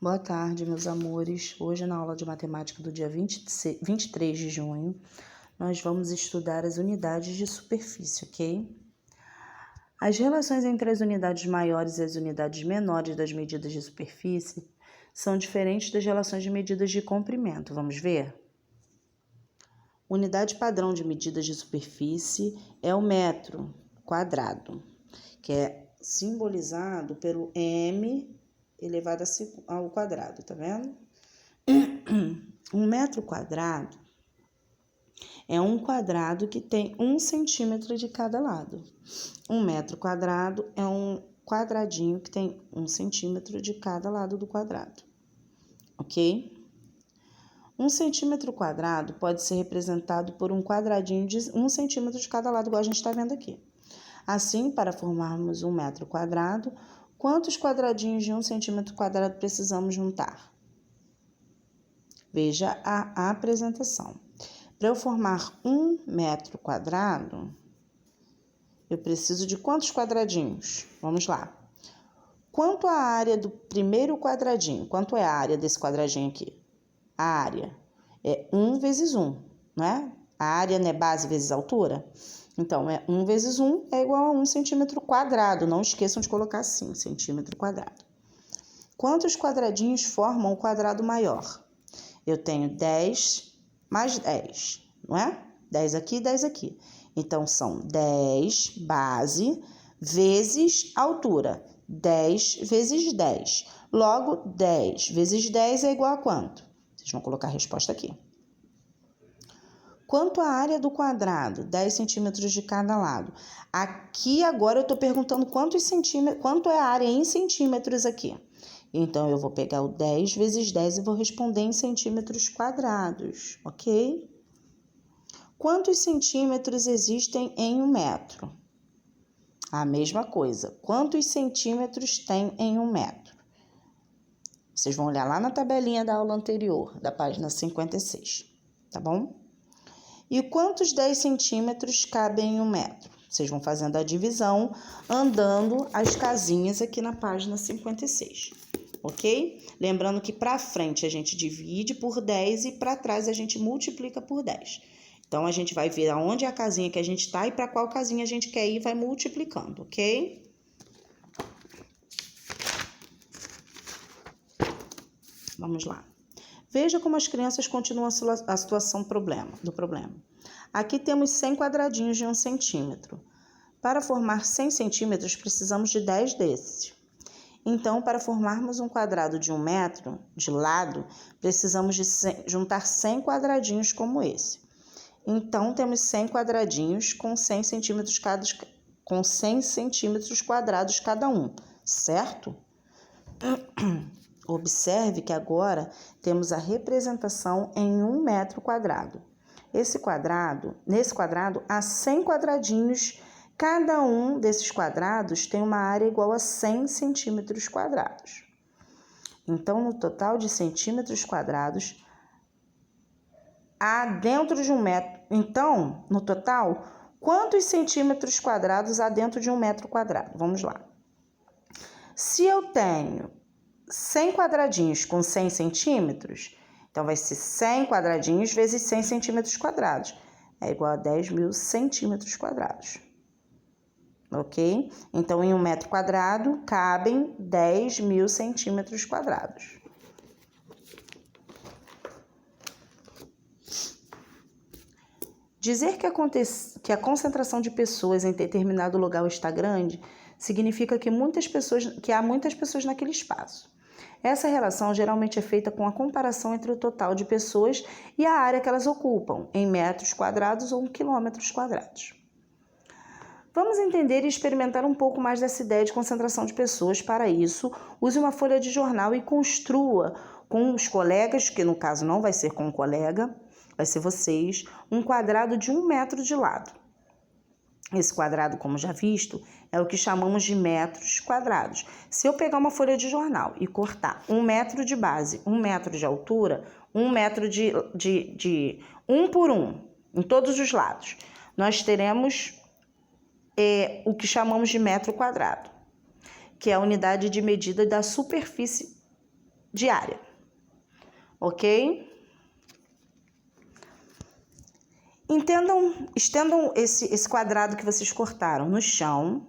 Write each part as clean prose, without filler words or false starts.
Boa tarde, meus amores. Hoje, na aula de matemática do dia 23 de junho, nós vamos estudar as unidades de superfície, ok? As relações entre as unidades maiores e as unidades menores das medidas de superfície são diferentes das relações de medidas de comprimento. Vamos ver? Unidade padrão de medidas de superfície é o metro quadrado, que é simbolizado pelo m elevado ao quadrado, tá vendo? Um metro quadrado é um quadrado que tem 1 centímetro de cada lado. Um metro quadrado é um quadradinho que tem 1 centímetro de cada lado do quadrado, ok? 1 centímetro quadrado pode ser representado por um quadradinho de 1 centímetro de cada lado, igual a gente está vendo aqui. Assim, para formarmos um metro quadrado, quantos quadradinhos de 1 centímetro quadrado precisamos juntar? Veja a apresentação. Para eu formar um metro quadrado, eu preciso de quantos quadradinhos? Vamos lá. Quanto a área do primeiro quadradinho? Quanto é a área desse quadradinho aqui? A área é 1 vezes 1, não é? A área não é base vezes altura? Então, 1 vezes 1 é igual a 1 centímetro quadrado. Não esqueçam de colocar assim, centímetro quadrado. Quantos quadradinhos formam o quadrado maior? Eu tenho 10 mais 10, não é? 10 aqui, 10 aqui. Então, são 10 base vezes altura. 10 vezes 10. Logo, 10 vezes 10 é igual a quanto? Vocês vão colocar a resposta aqui. Quanto a área do quadrado? 10 centímetros de cada lado. Aqui, agora, eu estou perguntando quanto é a área em centímetros aqui. Então, eu vou pegar o 10 vezes 10 e vou responder em centímetros quadrados, ok? Quantos centímetros existem em 1 metro? A mesma coisa. Quantos centímetros tem em 1 metro? Vocês vão olhar lá na tabelinha da aula anterior, da página 56, tá bom? E quantos 10 centímetros cabem em 1 metro? Vocês vão fazendo a divisão, andando as casinhas aqui na página 56, ok? Lembrando que para frente a gente divide por 10 e para trás a gente multiplica por 10. Então, a gente vai ver aonde é a casinha que a gente está e para qual casinha a gente quer ir e vai multiplicando, ok? Vamos lá. Veja como as crianças continuam a situação do problema. Aqui temos 100 quadradinhos de 1 centímetro. Para formar 100 centímetros, precisamos de 10 desses. Então, para formarmos um quadrado de 1 metro de lado, precisamos de juntar 100 quadradinhos como esse. Então, temos 100 quadradinhos com 100 centímetros quadrados cada um, certo? Observe que agora temos a representação em 1 metro quadrado. Nesse quadrado, há 100 quadradinhos. Cada um desses quadrados tem uma área igual a 100 centímetros quadrados. Então, no total de centímetros quadrados, há dentro de 1 metro. Então, no total, quantos centímetros quadrados há dentro de 1 metro quadrado? Vamos lá. Se eu tenho 100 quadradinhos com 100 centímetros, então vai ser 100 quadradinhos vezes 100 centímetros quadrados. É igual a 10.000 centímetros quadrados. Ok? Então, em 1 metro quadrado, cabem 10.000 centímetros quadrados. Dizer que a concentração de pessoas em determinado lugar está grande significa que há muitas pessoas naquele espaço. Essa relação geralmente é feita com a comparação entre o total de pessoas e a área que elas ocupam, em metros quadrados ou quilômetros quadrados. Vamos entender e experimentar um pouco mais dessa ideia de concentração de pessoas. Para isso, use uma folha de jornal e construa com os colegas, que no caso não vai ser com um colega, vai ser vocês, um quadrado de 1 metro de lado. Esse quadrado, como já visto, é o que chamamos de metros quadrados. Se eu pegar uma folha de jornal e cortar 1 metro de base, 1 metro de altura, 1 metro de 1 por 1 em todos os lados, nós teremos o que chamamos de metro quadrado, que é a unidade de medida da superfície de área, ok? Estendam esse quadrado que vocês cortaram no chão.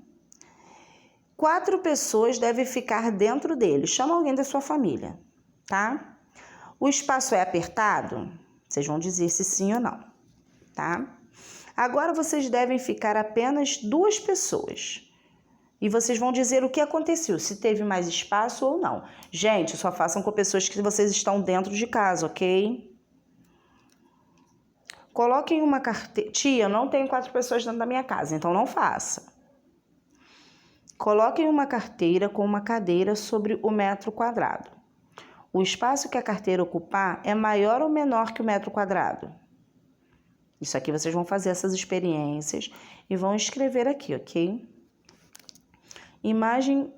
4 pessoas devem ficar dentro dele. Chama alguém da sua família, tá? O espaço é apertado? Vocês vão dizer se sim ou não, tá? Agora vocês devem ficar apenas 2 pessoas. E vocês vão dizer o que aconteceu, se teve mais espaço ou não. Gente, só façam com pessoas que vocês estão dentro de casa, ok? Coloquem uma carteira. Tia, eu não tenho 4 pessoas dentro da minha casa, então não faça. Coloquem uma carteira com uma cadeira sobre o metro quadrado. O espaço que a carteira ocupar é maior ou menor que o metro quadrado? Isso aqui vocês vão fazer essas experiências e vão escrever aqui, ok? Imaginem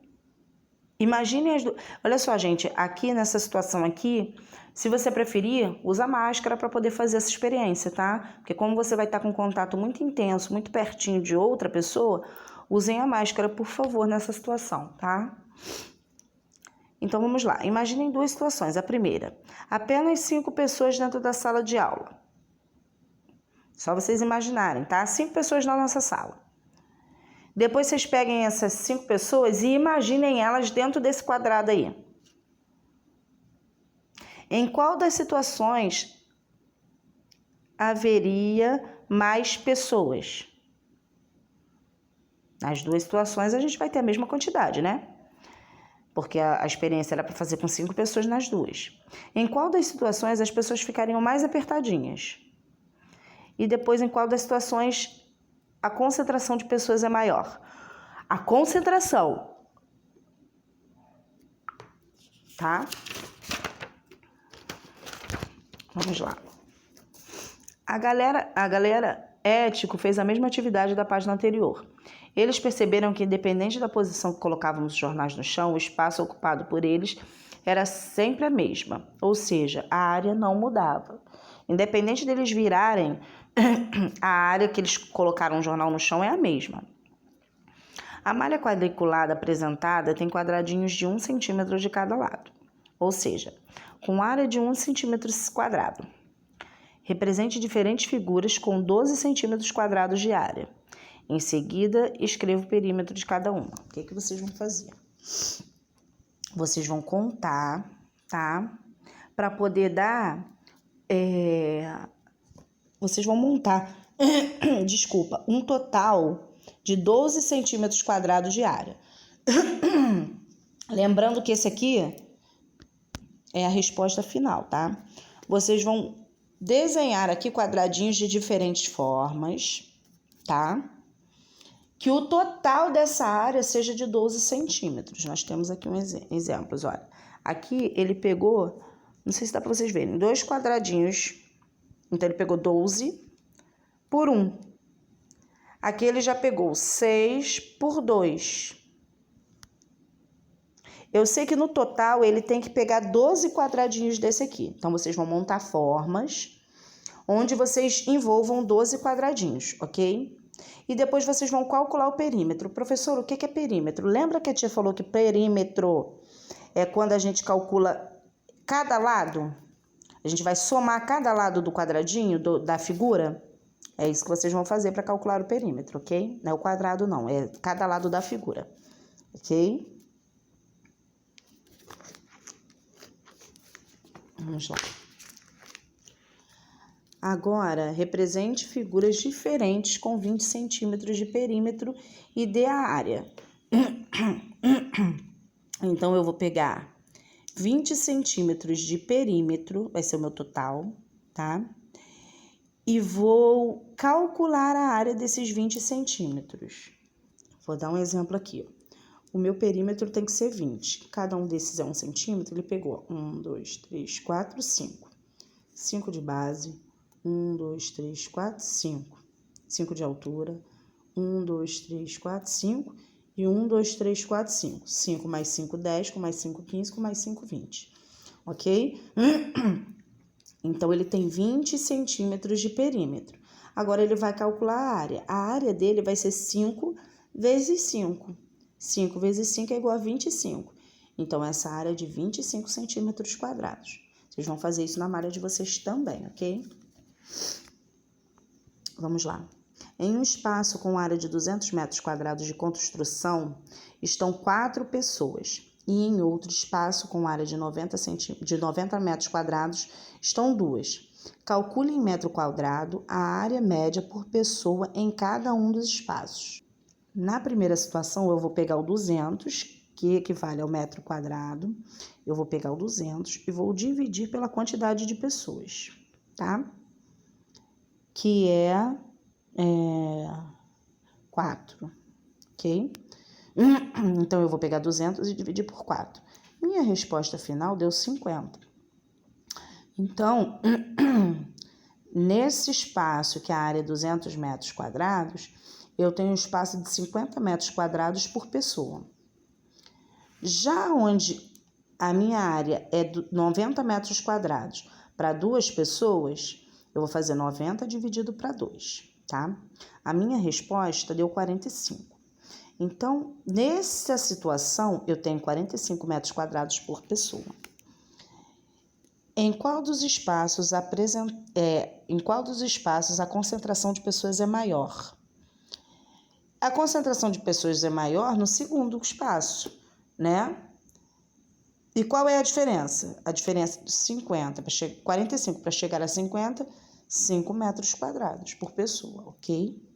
as duas. Olha só, gente, aqui nessa situação aqui, se você preferir, usa máscara para poder fazer essa experiência, tá? Porque como você vai estar com contato muito intenso, muito pertinho de outra pessoa, usem a máscara, por favor, nessa situação, tá? Então, vamos lá. Imaginem 2 situações. A primeira, apenas 5 pessoas dentro da sala de aula. Só vocês imaginarem, tá? 5 pessoas na nossa sala. Depois vocês peguem essas 5 pessoas e imaginem elas dentro desse quadrado aí. Em qual das situações haveria mais pessoas? Nas 2 situações a gente vai ter a mesma quantidade, né? Porque a experiência era para fazer com 5 pessoas nas 2. Em qual das situações as pessoas ficariam mais apertadinhas? E depois em qual das situações a concentração de pessoas é maior? A concentração, tá? Vamos lá. A galera ético fez a mesma atividade da página anterior. Eles perceberam que, independente da posição que colocávamos os jornais no chão, o espaço ocupado por eles era sempre a mesma, ou seja, a área não mudava. Independente deles virarem, a área que eles colocaram o jornal no chão é a mesma. A malha quadriculada apresentada tem quadradinhos de 1 centímetro de cada lado, ou seja, com área de 1 centímetro quadrado. Represente diferentes figuras com 12 centímetros quadrados de área. Em seguida, escreva o perímetro de cada uma. O que vocês vão fazer? Vocês vão contar, tá? Para poder dar... Vocês vão montar, desculpa, um total de 12 centímetros quadrados de área. Lembrando que esse aqui é a resposta final, tá? Vocês vão desenhar aqui quadradinhos de diferentes formas, tá? Que o total dessa área seja de 12 centímetros. Nós temos aqui exemplos, olha. Aqui ele pegou, não sei se dá para vocês verem, 2 quadradinhos. Então, ele pegou 12 por 1. Aqui ele já pegou 6 por 2. Eu sei que no total ele tem que pegar 12 quadradinhos desse aqui. Então, vocês vão montar formas onde vocês envolvam 12 quadradinhos, ok? E depois vocês vão calcular o perímetro. Professor, o que é perímetro? Lembra que a tia falou que perímetro é quando a gente calcula cada lado? A gente vai somar cada lado do quadradinho, da figura? É isso que vocês vão fazer para calcular o perímetro, ok? Não é o quadrado, não. É cada lado da figura, ok? Vamos lá. Agora, represente figuras diferentes com 20 centímetros de perímetro e dê a área. Então, eu vou pegar 20 centímetros de perímetro, vai ser o meu total, tá? E vou calcular a área desses 20 centímetros. Vou dar um exemplo aqui, ó. O meu perímetro tem que ser 20. Cada um desses é 1 centímetro, ele pegou 1, 2, 3, 4, 5. 5 de base. 1, 2, 3, 4, 5. 5 de altura. 1, 2, 3, 4, 5. E 1, 2, 3, 4, 5. 5 mais 5, 10. Com mais 5, 15. Com mais 5, 20. Ok? Então, ele tem 20 centímetros de perímetro. Agora, ele vai calcular a área. A área dele vai ser 5 vezes 5. 5 vezes 5 é igual a 25. Então, essa área é de 25 centímetros quadrados. Vocês vão fazer isso na malha de vocês também, ok? Vamos lá. Em um espaço com área de 200 metros quadrados de construção, estão 4 pessoas. E em outro espaço com área de 90 metros quadrados, estão 2. Calcule em metro quadrado a área média por pessoa em cada um dos espaços. Na primeira situação, eu vou pegar o 200, que equivale ao metro quadrado. Eu vou pegar o 200 e vou dividir pela quantidade de pessoas, tá? Que é 4, ok? Então, eu vou pegar 200 e dividir por 4. Minha resposta final deu 50. Então, nesse espaço, que a área é 200 metros quadrados, eu tenho um espaço de 50 metros quadrados por pessoa. Já onde a minha área é 90 metros quadrados para 2 pessoas, eu vou fazer 90 dividido para 2, tá? A minha resposta deu 45. Então, nessa situação, eu tenho 45 metros quadrados por pessoa. Em qual dos espaços a concentração de pessoas é maior? A concentração de pessoas é maior no segundo espaço, né? E qual é a diferença? A diferença de 45 para chegar a 50, 5 metros quadrados por pessoa, ok?